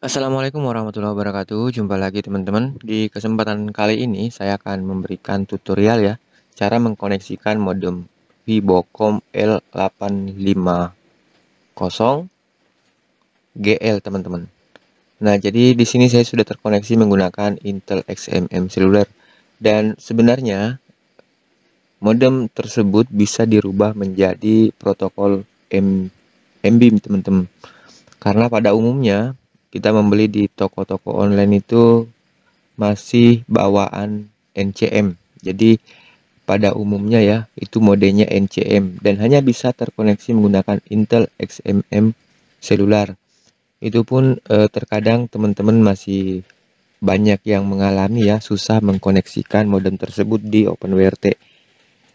Assalamualaikum warahmatullahi wabarakatuh. Jumpa lagi teman-teman. Di kesempatan kali ini saya akan memberikan tutorial ya, cara mengkoneksikan modem Vibocom L850GL teman-teman. Nah, jadi di sini saya sudah terkoneksi menggunakan Intel XMM seluler, dan sebenarnya modem tersebut bisa dirubah menjadi protokol MBIM teman-teman. Karena pada umumnya kita membeli di toko-toko online itu masih bawaan NCM. Jadi pada umumnya ya itu modenya NCM dan hanya bisa terkoneksi menggunakan Intel XMM seluler. Itu pun terkadang teman-teman masih banyak yang mengalami ya susah mengkoneksikan modem tersebut di OpenWRT.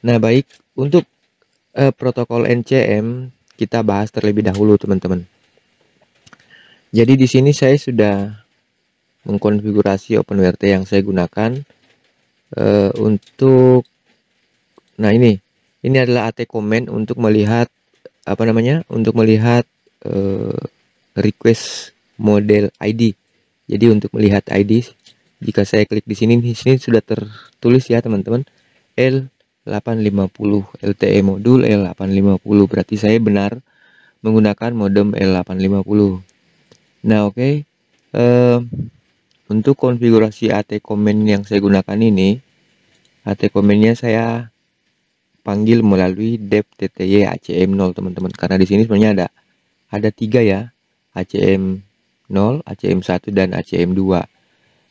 Nah, baik, untuk protokol NCM kita bahas terlebih dahulu teman-teman. Jadi di sini saya sudah mengkonfigurasi OpenWRT yang saya gunakan untuk, nah ini adalah AT comment untuk melihat untuk melihat eh, request model ID. Jadi untuk melihat ID, jika saya klik di sini sudah tertulis ya teman-teman, L850 LTE modul L850, berarti saya benar menggunakan modem L850. Nah, oke. Untuk konfigurasi AT comment yang saya gunakan ini, AT comment-nya saya panggil melalui dep tty ACM0 teman-teman. Karena di sini sebenarnya ada tiga ya, ACM0, ACM1 dan ACM2.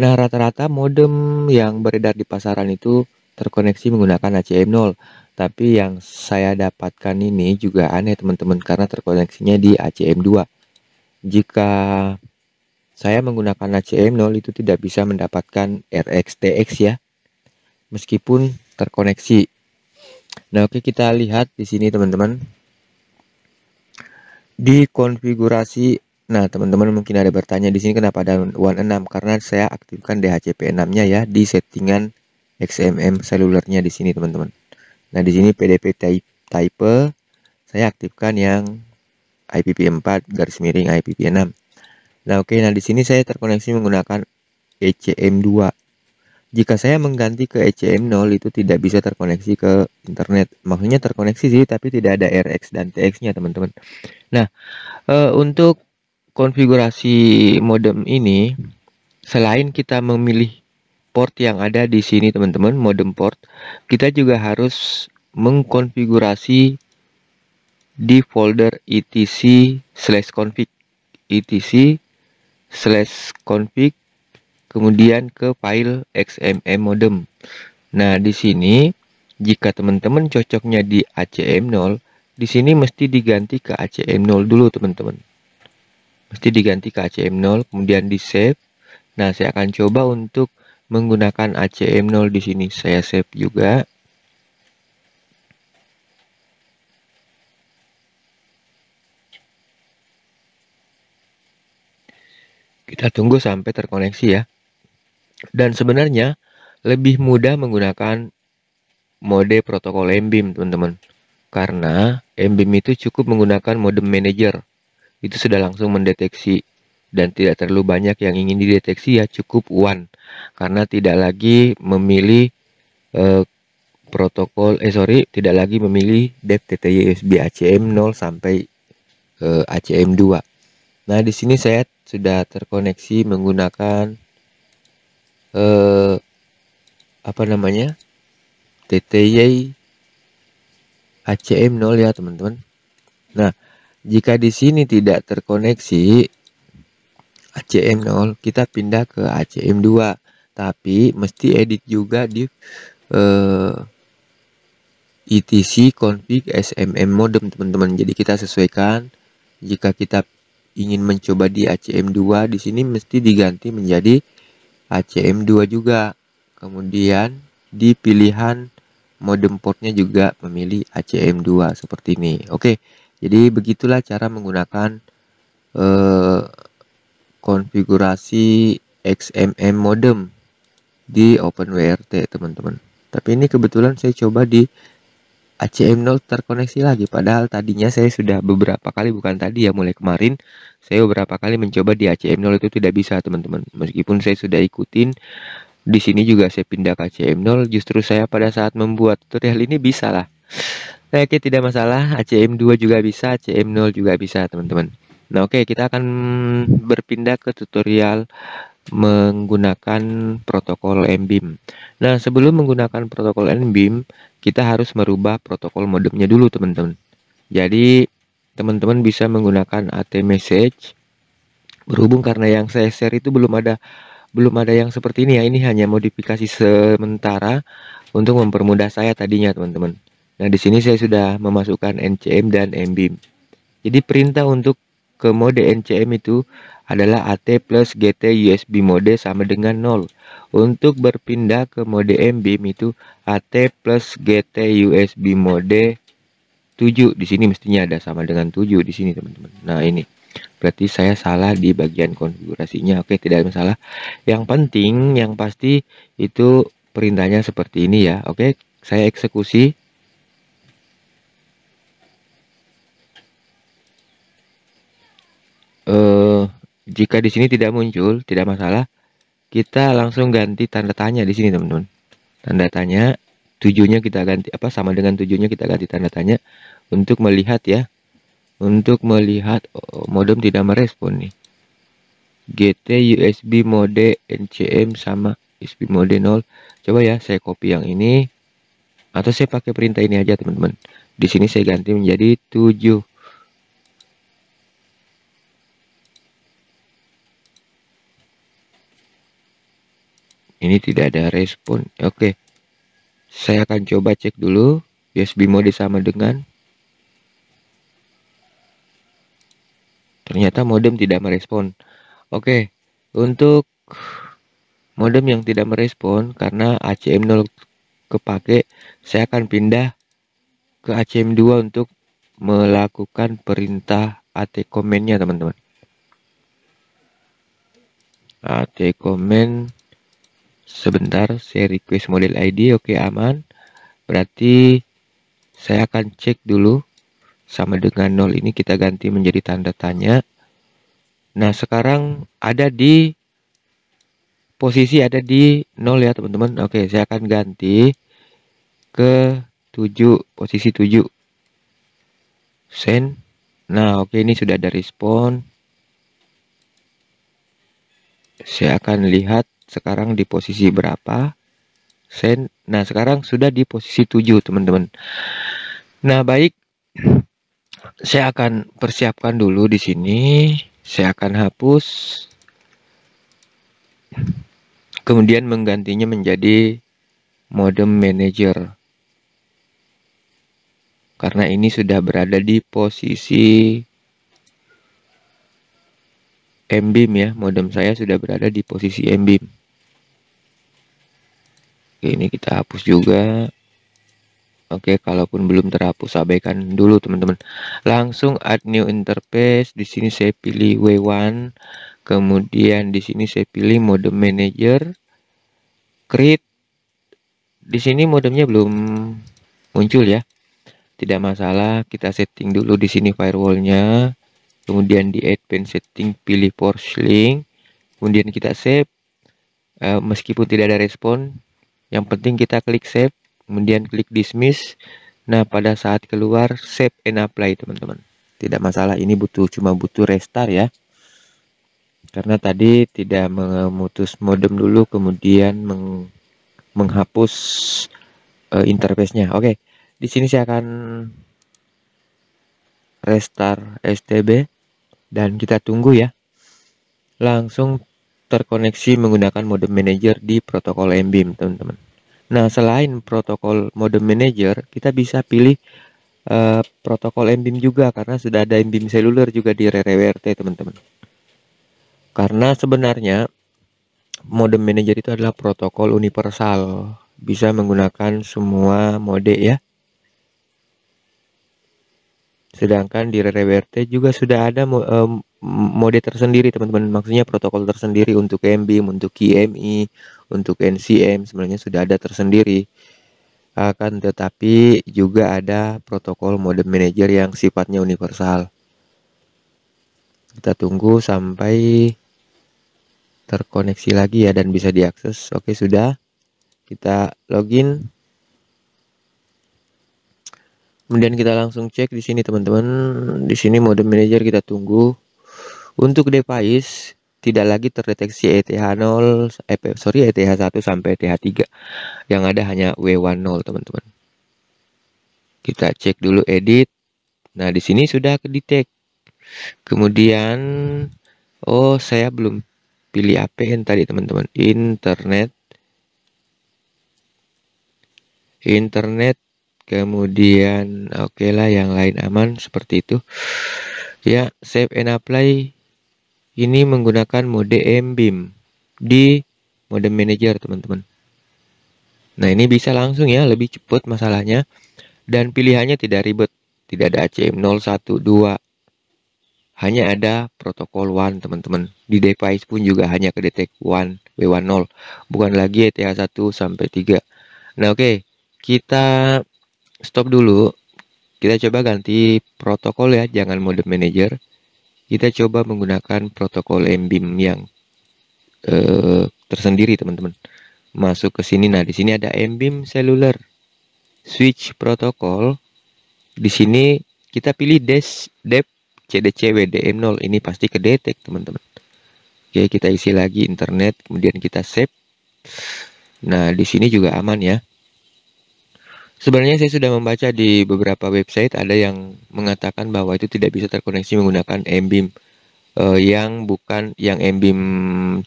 Nah, rata-rata modem yang beredar di pasaran itu terkoneksi menggunakan ACM0. Tapi yang saya dapatkan ini juga aneh teman-teman, karena terkoneksinya di ACM2. Jika saya menggunakan ACM0 itu tidak bisa mendapatkan RX-TX ya, meskipun terkoneksi. Nah, oke, kita lihat di sini teman-teman. Di konfigurasi, nah teman-teman mungkin ada bertanya di sini kenapa ada 16, karena saya aktifkan DHCP6-nya ya di settingan XMM selulernya di sini teman-teman. Nah, di sini PDP type saya aktifkan yang IPv4 IPv6. Nah, oke, nah di sini saya terkoneksi menggunakan ECM2. Jika saya mengganti ke ECM0 itu tidak bisa terkoneksi ke internet. Maksudnya terkoneksi sih, tapi tidak ada RX dan TX-nya teman-teman. Nah, untuk konfigurasi modem ini, selain kita memilih port yang ada di sini teman-teman, modem port, kita juga harus mengkonfigurasi di folder etc/config, etc/config, kemudian ke file XMM modem. Nah, di sini jika teman-teman cocoknya di ACM0, di sini mesti diganti ke ACM0 dulu teman-teman. Mesti diganti ke ACM0, kemudian di save. Nah, saya akan coba untuk menggunakan ACM0 di sini. Saya save juga. Kita tunggu sampai terkoneksi ya. Dan sebenarnya lebih mudah menggunakan mode protokol MBIM teman-teman. Karena MBIM itu cukup menggunakan modem manager. Itu sudah langsung mendeteksi dan tidak terlalu banyak yang ingin dideteksi ya, cukup one. Karena tidak lagi memilih tidak lagi memilih dep TTY USB ACM0 sampai ACM2. Nah, di sini saya sudah terkoneksi menggunakan TTY ACM0 ya teman-teman. Nah, jika di sini tidak terkoneksi ACM0, kita pindah ke ACM2. Tapi mesti edit juga di etc config SMM modem teman-teman. Jadi kita sesuaikan, jika kita ingin mencoba di ACM2, di sini mesti diganti menjadi ACM2 juga. Kemudian di pilihan modem portnya juga memilih ACM2 seperti ini. Oke, jadi begitulah cara menggunakan konfigurasi XMM modem di OpenWRT teman-teman. Tapi ini kebetulan saya coba di ACM0 terkoneksi lagi, padahal tadinya saya sudah beberapa kali, bukan tadi ya, mulai kemarin saya beberapa kali mencoba di ACM0 itu tidak bisa teman-teman. Meskipun saya sudah ikutin di sini juga saya pindah ke ACM0, justru saya pada saat membuat tutorial ini bisa lah. Nah, oke, tidak masalah, ACM2 juga bisa, ACM0 juga bisa teman-teman. Nah, oke, kita akan berpindah ke tutorial menggunakan protokol MBIM. Nah, sebelum menggunakan protokol MBIM, kita harus merubah protokol modemnya dulu, teman-teman. Jadi, teman-teman bisa menggunakan AT message. Berhubung karena yang saya share itu belum ada yang seperti ini ya. Ini hanya modifikasi sementara untuk mempermudah saya tadinya, teman-teman. Nah, di sini saya sudah memasukkan NCM dan MBIM. Jadi perintah untuk ke mode NCM itu adalah AT plus GT USB mode sama dengan 0. Untuk berpindah ke mode MBIM itu AT plus GT USB mode 7. Di sini mestinya ada sama dengan 7 di sini, teman-teman. Nah, ini berarti saya salah di bagian konfigurasinya. Oke, tidak ada masalah. Yang penting, yang pasti itu perintahnya seperti ini ya. Oke, saya eksekusi. Jika di sini tidak muncul, tidak masalah. Kita langsung ganti tanda tanya di sini, teman-teman. Tanda tanya, tujuhnya kita ganti apa, sama dengan tujuhnya kita ganti tanda tanya untuk melihat ya. Untuk melihat modem tidak merespon nih. GT USB mode NCM sama USB mode 0. Coba ya, saya copy yang ini atau saya pakai perintah ini aja, teman-teman. Di sini saya ganti menjadi 7. Ini tidak ada respon. Oke. Saya akan coba cek dulu USB mode sama dengan. Ternyata modem tidak merespon. Oke. Untuk modem yang tidak merespon karena ACM0 kepake, saya akan pindah ke ACM2 untuk melakukan perintah AT command-nya, teman-teman. AT command. Sebentar, saya request model ID. Oke, aman. Berarti saya akan cek dulu sama dengan 0 ini kita ganti menjadi tanda tanya. Nah, sekarang ada di posisi ada di 0 ya, teman-teman. Oke, saya akan ganti ke 7, posisi 7. Send. Nah, oke, ini sudah ada respon. Saya akan lihat sekarang di posisi berapa. Send. Nah, sekarang sudah di posisi 7, teman-teman. Nah, baik. Saya akan persiapkan dulu di sini. Saya akan hapus. Kemudian menggantinya menjadi modem manager. Karena ini sudah berada di posisi MBIM ya. Modem saya sudah berada di posisi MBIM. Oke, ini kita hapus juga. Oke, kalaupun belum terhapus, abaikan dulu teman-teman. Langsung add new interface. Di sini saya pilih W1. Kemudian di sini saya pilih modem manager. Create. Di sini modemnya belum muncul ya. Tidak masalah, kita setting dulu di sini firewallnya. Kemudian di advanced setting pilih force link. Kemudian kita save. Meskipun tidak ada respon, yang penting kita klik save. Kemudian klik dismiss. Nah, pada saat keluar save and apply, teman-teman. Tidak masalah, ini cuma butuh restart ya. Karena tadi tidak memutus modem dulu, kemudian menghapus interface-nya. Oke, di sini saya akan restart STB dan kita tunggu ya. Langsung terkoneksi menggunakan modem manager di protokol MBIM, teman-teman. Nah, selain protokol modem manager, kita bisa pilih protokol MBIM juga karena sudah ada MBIM seluler juga di RRWRT, teman-teman. Karena sebenarnya modem manager itu adalah protokol universal, bisa menggunakan semua mode ya. Sedangkan di RRWRT juga sudah ada mode tersendiri, teman-teman. Maksudnya protokol tersendiri untuk MBIM, untuk QMI, untuk NCM, sebenarnya sudah ada tersendiri. Akan tetapi juga ada protokol modem manager yang sifatnya universal. Kita tunggu sampai terkoneksi lagi ya dan bisa diakses. Oke, sudah. Kita login. Kemudian kita langsung cek di sini teman-teman. Di sini modem manager kita tunggu. Untuk device tidak lagi terdeteksi ETH0, ETH1 sampai ETH3. Yang ada hanya W10 teman-teman. Kita cek dulu edit. Nah, di sini sudah kedetek. Kemudian saya belum pilih APN tadi teman-teman. Internet. Kemudian oke lah, yang lain aman seperti itu. Ya, save and apply. Ini menggunakan mode MBIM di modem manager teman-teman. Nah, ini bisa langsung ya, lebih cepat masalahnya. Dan pilihannya tidak ribet. Tidak ada ACM0, 1, 2. Hanya ada protokol WAN teman-teman. Di device pun juga hanya kedetek WAN, W10. Bukan lagi ETH1 sampai 3. Nah, oke. Kita stop dulu. Kita coba ganti protokol ya, jangan modem manager. Kita coba menggunakan protokol MBIM yang tersendiri teman-teman. Masuk ke sini. Nah, di sini ada MBIM Cellular Switch Protocol. Di sini kita pilih DEP CDC WDM0. Ini pasti kedetek teman-teman. Oke, kita isi lagi internet, kemudian kita save. Nah, di sini juga aman ya. Sebenarnya saya sudah membaca di beberapa website ada yang mengatakan bahwa itu tidak bisa terkoneksi menggunakan MBIM yang MBIM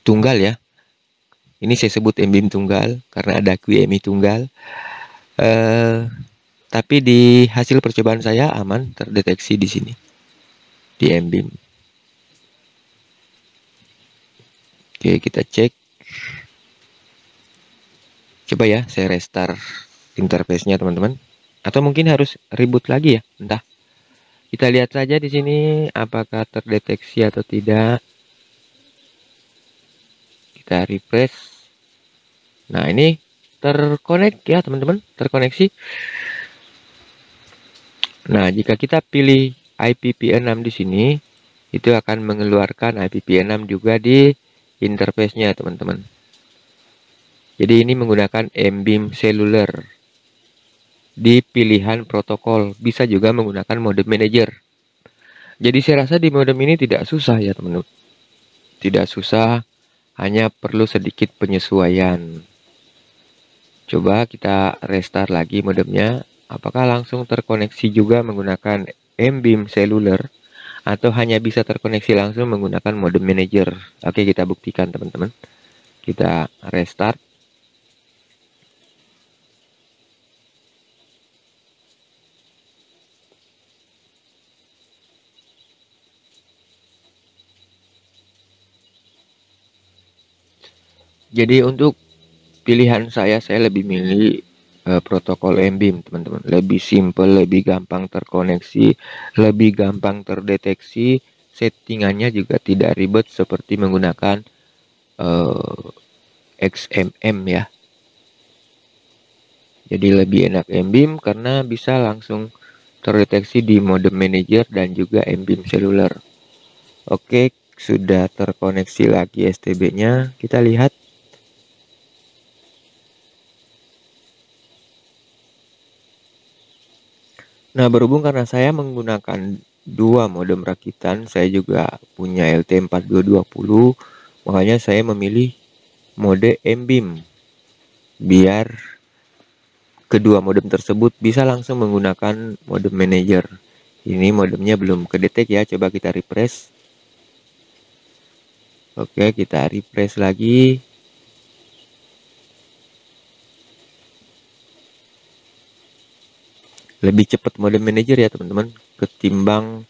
tunggal ya. Ini saya sebut MBIM tunggal karena ada QMI tunggal. Tapi di hasil percobaan saya aman terdeteksi di sini di MBIM. Oke, kita cek. Coba ya, saya restart interface-nya teman-teman. Atau mungkin harus reboot lagi ya, entah. Kita lihat saja di sini apakah terdeteksi atau tidak. Kita refresh. Nah, ini terkonek ya teman-teman, terkoneksi. Nah, jika kita pilih IPv6 di sini, itu akan mengeluarkan IPv6 juga di interface-nya teman-teman. Jadi ini menggunakan MBIM Cellular di pilihan protokol. Bisa juga menggunakan modem manager. Jadi saya rasa di modem ini tidak susah ya teman-teman. Tidak susah, hanya perlu sedikit penyesuaian. Coba kita restart lagi modemnya. Apakah langsung terkoneksi juga menggunakan MBIM Cellular atau hanya bisa terkoneksi langsung menggunakan modem manager? Oke, kita buktikan teman-teman. Kita restart. Jadi untuk pilihan saya lebih milih protokol MBIM teman-teman. Lebih simple, lebih gampang terkoneksi, lebih gampang terdeteksi. Settingannya juga tidak ribet seperti menggunakan XMM ya. Jadi lebih enak MBIM karena bisa langsung terdeteksi di modem manager dan juga MBIM Cellular. Oke, sudah terkoneksi lagi STB-nya. Kita lihat. Nah, berhubung karena saya menggunakan dua modem rakitan, saya juga punya LT4220, makanya saya memilih mode MBIM biar kedua modem tersebut bisa langsung menggunakan modem manager. Ini modemnya belum kedetek ya, coba kita refresh. Oke, kita refresh lagi. Lebih cepat modem manager ya teman-teman ketimbang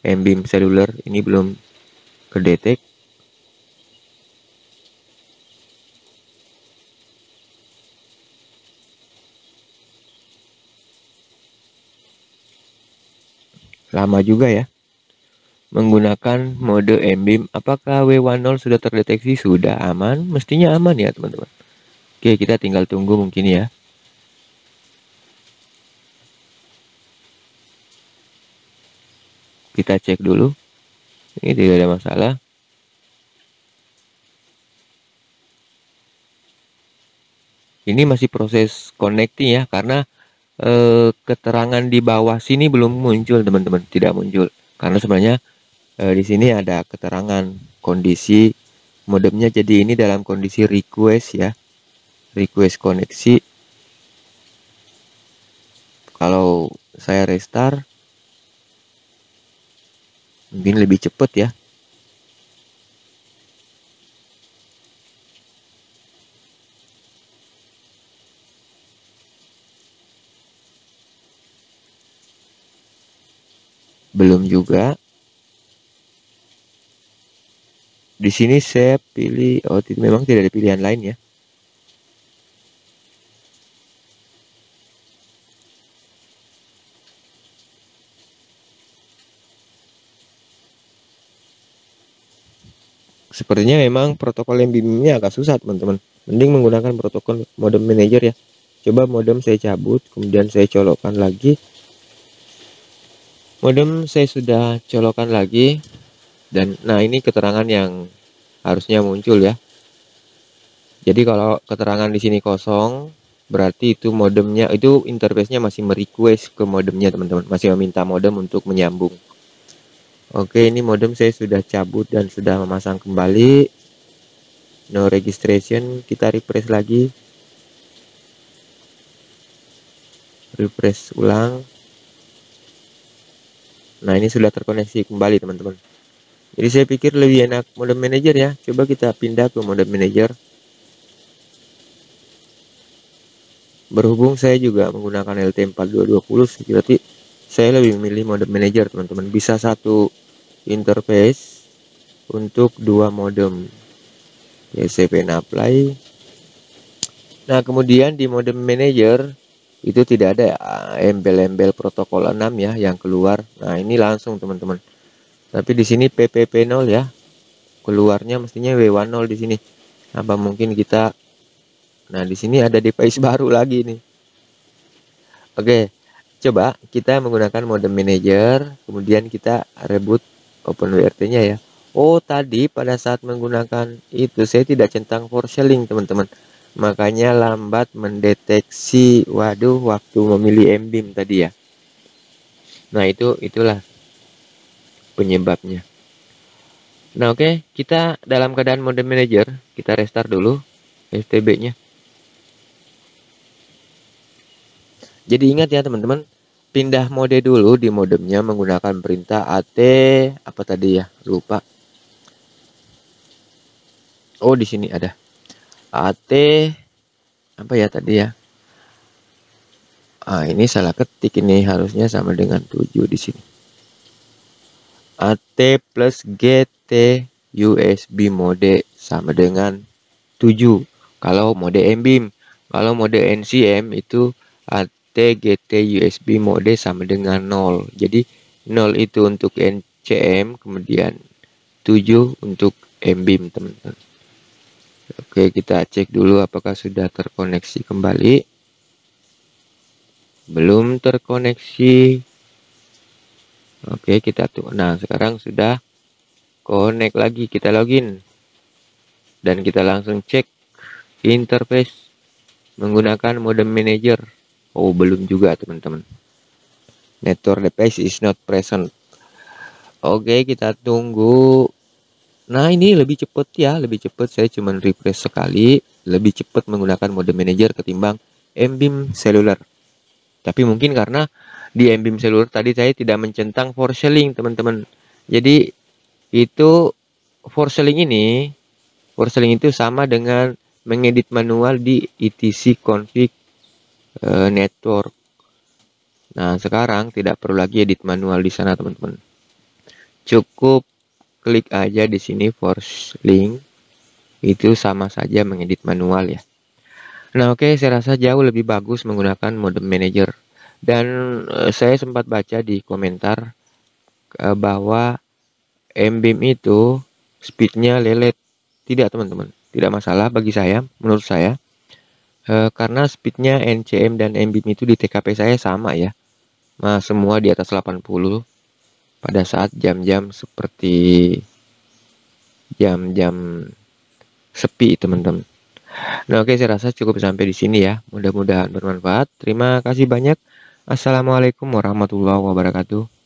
MBIM Cellular. Ini belum kedetek. Lama juga ya menggunakan mode MBIM. Apakah W10 sudah terdeteksi? Sudah aman, mestinya aman ya teman-teman. Oke, kita tinggal tunggu mungkin ya. Kita cek dulu. Ini tidak ada masalah. Ini masih proses connecting ya, karena keterangan di bawah sini belum muncul teman-teman, tidak muncul. Karena sebenarnya di sini ada keterangan kondisi modemnya, jadi ini dalam kondisi request ya, request koneksi. Kalau saya restart mungkin lebih cepat ya. Belum juga. Di sini saya pilih, oh memang tidak ada pilihan lain ya. Sepertinya memang protokol yang ini agak susah teman-teman. Mending menggunakan protokol modem manager ya. Coba modem saya cabut, kemudian saya colokkan lagi. Modem saya sudah colokkan lagi. Dan nah ini keterangan yang harusnya muncul ya. Jadi kalau keterangan di sini kosong, berarti itu modemnya, itu interface-nya masih merequest ke modemnya teman-teman. Masih meminta modem untuk menyambung. Oke, ini modem saya sudah cabut dan sudah memasang kembali. No registration, kita refresh lagi. Refresh ulang. Nah, ini sudah terkoneksi kembali teman-teman. Jadi saya pikir lebih enak modem manager ya. Coba kita pindah ke modem manager. Berhubung saya juga menggunakan LT4220, berarti saya lebih memilih modem manager teman-teman. Bisa satu interface untuk dua modem. Ya, saya pengen apply. Nah, kemudian di modem manager itu tidak ada embel-embel protokol 6 ya yang keluar. Nah, ini langsung teman-teman. Tapi di sini PPP0 ya. Keluarnya mestinya W10 di sini. Apa mungkin kita, nah di sini ada device baru lagi nih. Oke, coba kita menggunakan modem manager, kemudian kita reboot OpenWRT-nya ya. Oh, tadi pada saat menggunakan itu saya tidak centang forsharing teman-teman. Makanya lambat mendeteksi, waduh, waktu memilih MBIM tadi ya. Nah, itulah penyebabnya. Nah, oke, kita dalam keadaan modem manager, kita restart dulu FTB-nya. Jadi ingat ya teman-teman, pindah mode dulu di modemnya menggunakan perintah AT apa tadi ya, lupa. Oh, di sini ada AT apa ya tadi ya. Ah, ini salah ketik, ini harusnya sama dengan 7 di sini. AT plus GT USB mode sama dengan 7 kalau mode MBIM. Kalau mode NCM itu AT GT USB mode sama dengan 0. Jadi 0 itu untuk NCM, kemudian 7 untuk MBIM teman-teman. Oke, kita cek dulu apakah sudah terkoneksi kembali. Belum terkoneksi. Oke, kita tunggu. Nah, sekarang sudah connect lagi. Kita login. Dan kita langsung cek interface menggunakan modem manager. Oh, belum juga teman-teman. Network device is not present. Oke, kita tunggu. Nah, ini lebih cepat ya, lebih cepat. Saya cuma refresh sekali, lebih cepat menggunakan modem manager ketimbang MBIM seluler. Tapi mungkin karena di MBIM seluler tadi saya tidak mencentang forsharing, teman-teman. Jadi itu forsharing itu sama dengan mengedit manual di etc config network. Nah, sekarang tidak perlu lagi edit manual di sana, teman-teman. Cukup klik aja di sini force link, itu sama saja mengedit manual ya. Nah, oke, saya rasa jauh lebih bagus menggunakan modem manager. Dan saya sempat baca di komentar bahwa MBIM itu speednya lelet. Tidak teman-teman, tidak masalah bagi saya, menurut saya. Karena speednya NCM dan MBIM itu di TKP saya sama ya. Nah, semua di atas 80. pada saat jam-jam seperti jam-jam sepi, teman-teman. Nah, oke, saya rasa cukup sampai di sini ya. Mudah-mudahan bermanfaat. Terima kasih banyak. Assalamualaikum warahmatullahi wabarakatuh.